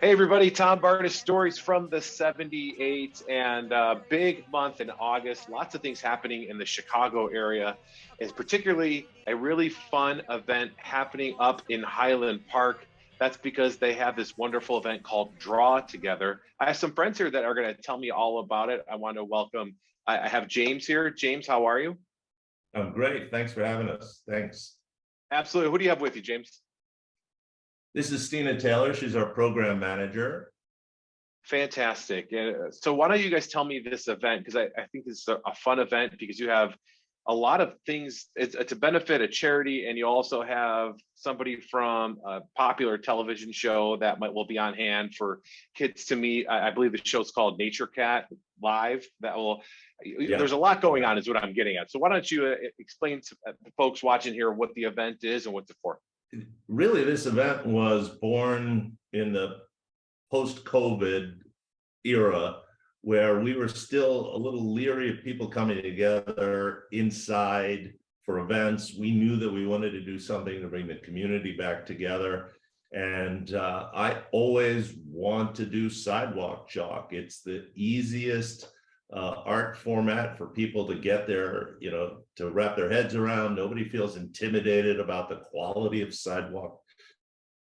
Hey everybody, Tom Bartis, Stories from the 78, and big month in August. Lots of things happening in the Chicago area, and particularly a really fun event happening up in Highland Park. That's because they have this wonderful event called Draw Together. I have some friends here that are going to tell me all about it. I want to welcome, I have James here. James, how are you? I'm great. Thanks for having us. Thanks. Absolutely. Who do you have with you, James? This is Stina Taylor. She's our program manager. Fantastic. So why don't you guys tell me this event? Because I think this is a fun event because you have a lot of things. It's a benefit, a charity, and you also have somebody from a popular television show that will be on hand for kids to meet. I believe the show's called Nature Cat Live. There's a lot going on is what I'm getting at. So why don't you explain to the folks watching here what the event is and what's it for? Really, this event was born in the post-COVID era where we were still a little leery of people coming together inside for events. We knew that we wanted to do something to bring the community back together. And I always want to do sidewalk chalk. It's the easiest art format for people to get there, to wrap their heads around. Nobody feels intimidated about the quality of sidewalk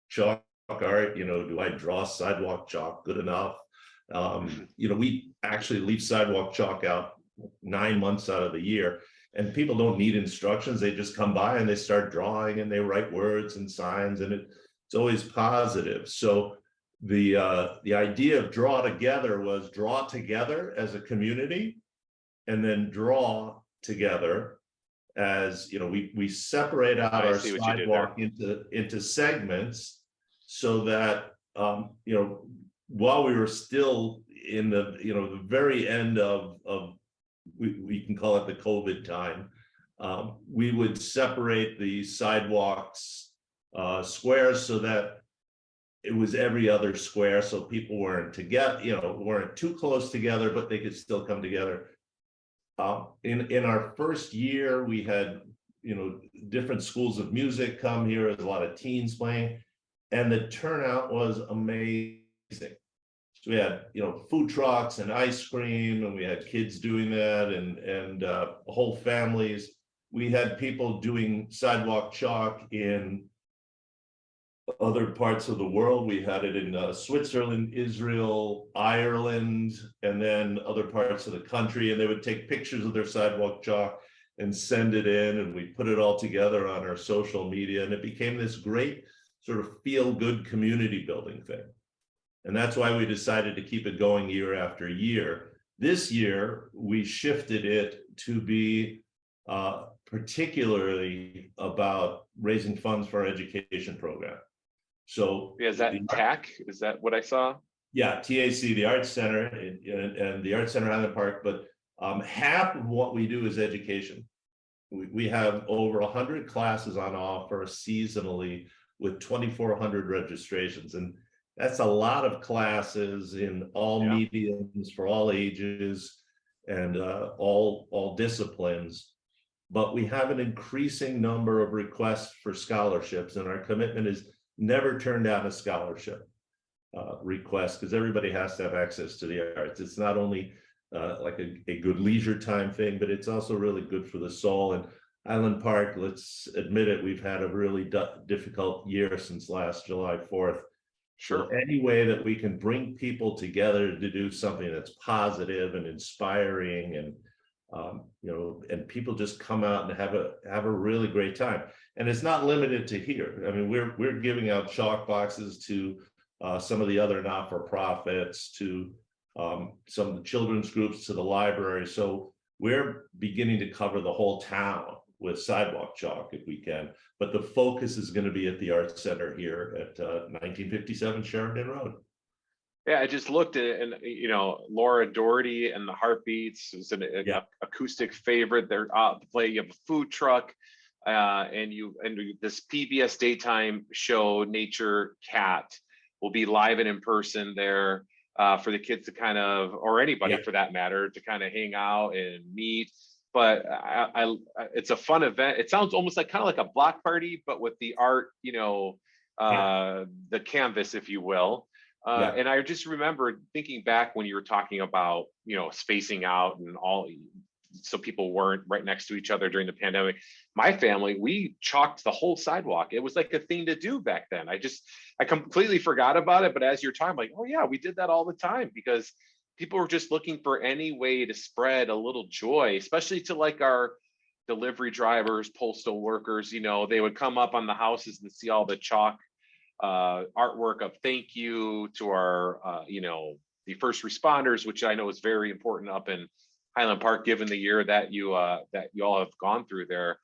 chalk art. Do I draw sidewalk chalk good enough? We actually leave sidewalk chalk out 9 months out of the year, and people don't need instructions. They just come by and they start drawing and they write words and signs, and it's always positive. So the idea of Draw Together was draw together as a community and then draw together as, we separate out our sidewalk into segments so that, while we were still in the very end of we can call it the COVID time, we would separate the sidewalks squares so that it was every other square, so people weren't weren't too close together, but they could still come together. In our first year, we had different schools of music come here. There's a lot of teens playing, and the turnout was amazing. So we had food trucks and ice cream, and we had kids doing that, and whole families. We had people doing sidewalk chalk in other parts of the world. We had it in Switzerland, Israel, Ireland, and then other parts of the country. And they would take pictures of their sidewalk chalk and send it in, and we put it all together on our social media. And it became this great sort of feel-good community building thing. And that's why we decided to keep it going year after year. This year, we shifted it to be particularly about raising funds for our education program. So is that TAC? Is that what I saw? Yeah, TAC, the Art Center, and the Art Center Highland Park. But half of what we do is education. We have over 100 classes on offer seasonally with 2,400 registrations. And that's a lot of classes in all mediums for all ages and all disciplines. But we have an increasing number of requests for scholarships, and our commitment is never turn down a scholarship request, because everybody has to have access to the arts. It's not only like a good leisure time thing, but it's also really good for the soul. And Highland Park, let's admit it, we've had a really difficult year since last July 4th. Sure. So any way that we can bring people together to do something that's positive and inspiring, and and people just come out and have a really great time. And it's not limited to here. I mean, we're giving out chalk boxes to some of the other not-for-profits, to some of the children's groups, to the library. So we're beginning to cover the whole town with sidewalk chalk if we can. But the focus is going to be at the Art Center here at 1957 Sheridan Road. Yeah, I just looked at it, and Laura Doherty and the Heartbeats is an acoustic favorite. They're play. You have a food truck, and this PBS daytime show, Nature Cat, will be live and in person there for the kids to kind of, or anybody for that matter, to kind of hang out and meet. But it's a fun event. It sounds almost like kind of like a block party, but with the art, the canvas, if you will. Yeah. And I just remember thinking back when you were talking about, spacing out and all, so people weren't right next to each other during the pandemic. My family, we chalked the whole sidewalk. It was like a thing to do back then. I completely forgot about it. But as you're talking, like, oh yeah, we did that all the time because people were just looking for any way to spread a little joy, especially to like our delivery drivers, postal workers. They would come up on the houses and see all the chalk artwork of thank you to our, the first responders, which I know is very important up in Highland Park, given the year that you all have gone through there.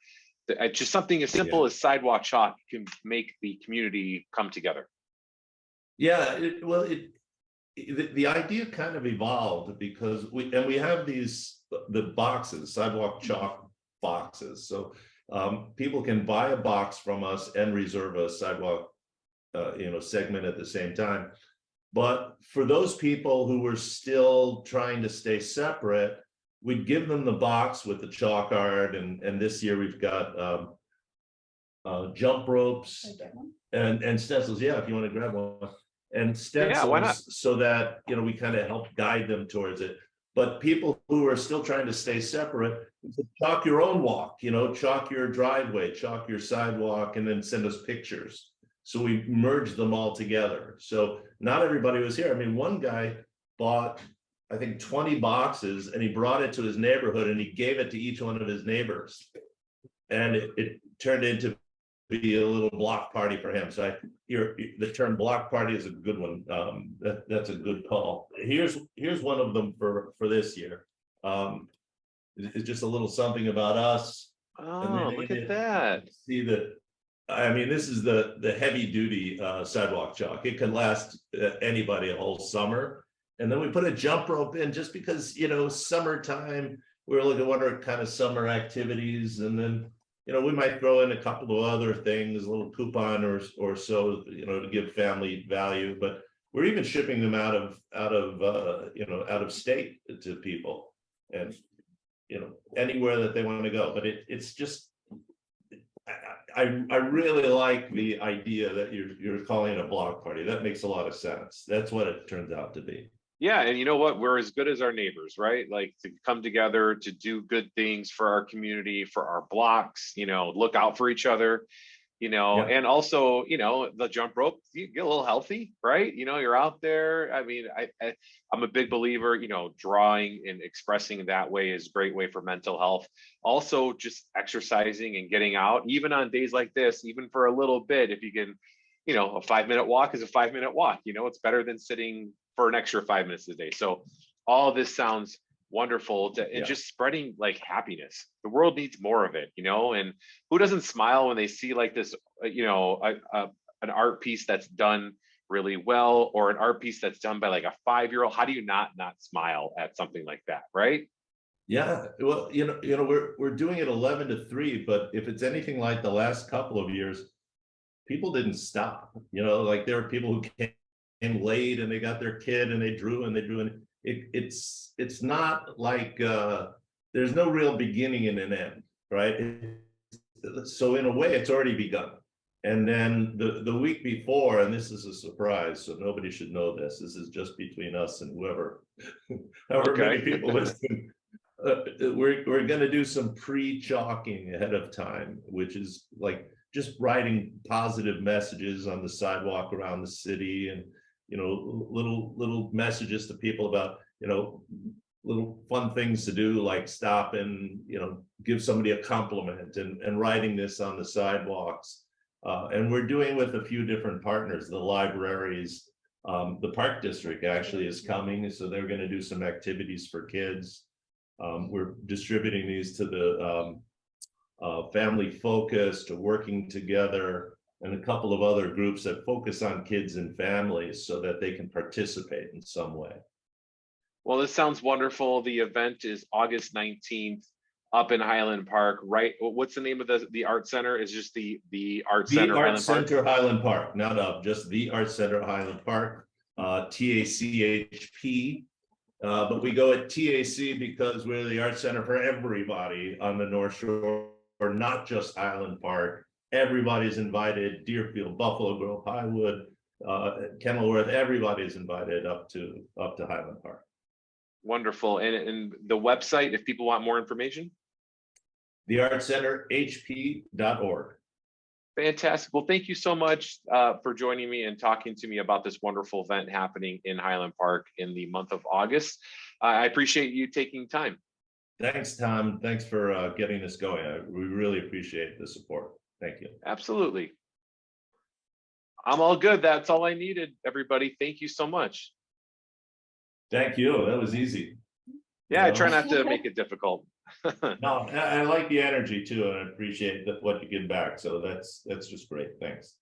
Just something as simple as sidewalk chalk can make the community come together. Yeah, the idea kind of evolved because we have the boxes, sidewalk chalk boxes. So people can buy a box from us and reserve a sidewalk segment at the same time. But for those people who were still trying to stay separate, we'd give them the box with the chalk art, and this year we've got jump ropes and stencils. Yeah, if you want to grab one, and stencils, yeah, why not? So that we kind of help guide them towards it. But people who are still trying to stay separate, chalk your own walk, chalk your driveway, chalk your sidewalk, and then send us pictures. So we merged them all together. So not everybody was here. I mean, one guy bought, I think, 20 boxes, and he brought it to his neighborhood and he gave it to each one of his neighbors. And it turned into be a little block party for him. So the term block party is a good one. That's a good call. Here's one of them for this year. It's just a little something about us. Oh, look at that. See that. I mean, this is the heavy duty sidewalk chalk. It can last anybody a whole summer. And then we put a jump rope in just because, summertime, we were looking at what are kind of summer activities. And then, we might throw in a couple of other things, a little coupon or so, to give family value. But we're even shipping them out of state to people, and anywhere that they want to go. But it's just, I really like the idea that you're calling it a block party. That makes a lot of sense. That's what it turns out to be. Yeah, and you know what? We're as good as our neighbors, right? Like to come together to do good things for our community, for our blocks, look out for each other, and also, the jump rope, you get a little healthy, right? You're out there. I mean, I'm a big believer, drawing and expressing that way is a great way for mental health. Also, just exercising and getting out, even on days like this, even for a little bit, if you can, a 5-minute walk is a 5-minute walk, it's better than sitting for an extra 5 minutes a day. So all of this sounds wonderful and just spreading like happiness. The world needs more of it, and who doesn't smile when they see like this, an art piece that's done really well, or an art piece that's done by like a 5-year-old. How do you not smile at something like that, right? Yeah, well, we're doing it 11 to 3, but if it's anything like the last couple of years, people didn't stop. Like there are people who came late and they got their kid and they drew and it's not like there's no real beginning and an end, right? So in a way, it's already begun. And then the week before, and this is a surprise, so nobody should know this. This is just between us and however many people listen. We're going to do some pre-chalking ahead of time, which is like just writing positive messages on the sidewalk around the city, and little messages to people about little fun things to do, like stop and give somebody a compliment, and writing this on the sidewalks. And we're doing with a few different partners, the libraries. The Park District actually is coming, so they're going to do some activities for kids. We're distributing these to the family focused, working together, and a couple of other groups that focus on kids and families so that they can participate in some way. Well, this sounds wonderful. The event is August 19th up in Highland Park, right? What's the name of the art center? Is just the Art Center Highland Park? Art Center Highland Park, not up, just the Art Center Highland Park, TACHP. But we go at TAC because we're the art center for everybody on the North Shore, not just Highland Park. Everybody's invited: Deerfield, Buffalo Grove, Highwood, Kenilworth, everybody's invited up to Highland Park. Wonderful. And the website, if people want more information? The Art Center HP.org. Fantastic. Well, thank you so much for joining me and talking to me about this wonderful event happening in Highland Park in the month of August. I appreciate you taking time. Thanks, Tom. Thanks for getting this going. We really appreciate the support. Thank you. Absolutely. I'm all good. That's all I needed, everybody. Thank you so much. Thank you. That was easy. Yeah, I try not to make it difficult. No, I like the energy too, and I appreciate what you give back. So that's just great. Thanks.